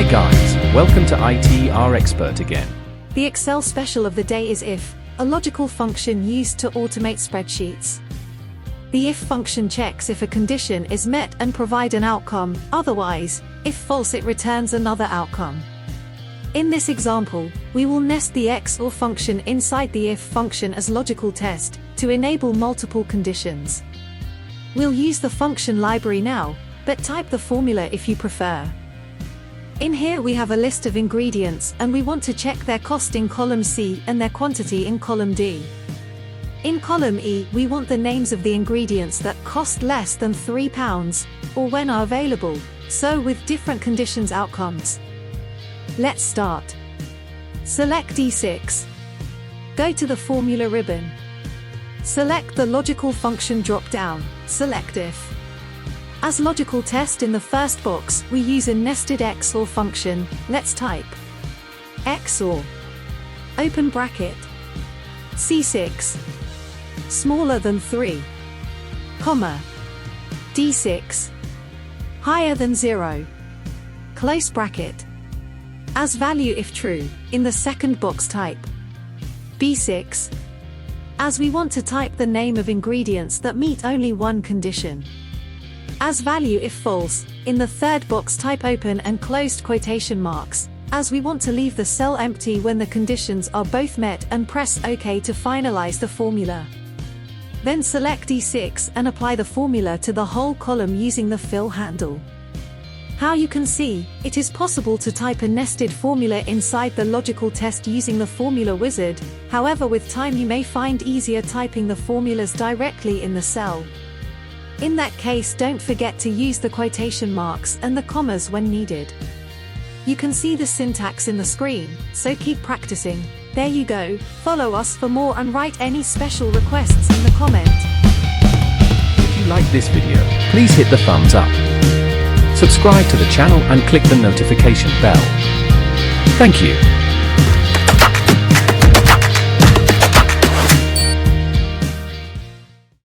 Hi guys, welcome to XOR Expert again. The Excel special of the day is if, a logical function used to automate spreadsheets. The if function checks if a condition is met and provide an outcome, otherwise, if false it returns another outcome. In this example, we will nest the XOR function inside the if function as logical test, to enable multiple conditions. We'll use the function library now, but type the formula if you prefer. In here we have a list of ingredients and we want to check their cost in column C and their quantity in column D. In column E we want the names of the ingredients that cost less than £3, or when are available, so with different conditions outcomes. Let's start. Select D6. Go to the formula ribbon. Select the logical function drop-down, select if. As logical test in the first box, we use a nested XOR function. Let's type XOR, open bracket, C6, smaller than 3, comma, D6, higher than 0, close bracket. As value if true, in the second box type B6, as we want to type the name of ingredients that meet only one condition. As value if false, in the third box type open and closed quotation marks, as we want to leave the cell empty when the conditions are both met, and press OK to finalize the formula. Then select D6 and apply the formula to the whole column using the fill handle. How you can see, it is possible to type a nested formula inside the logical test using the formula wizard. However, with time you may find easier typing the formulas directly in the cell. In that case, don't forget to use the quotation marks and the commas when needed. You can see the syntax in the screen, so keep practicing. There you go. Follow us for more and write any special requests in the comment. If you like this video, please hit the thumbs up. Subscribe to the channel and click the notification bell. Thank you.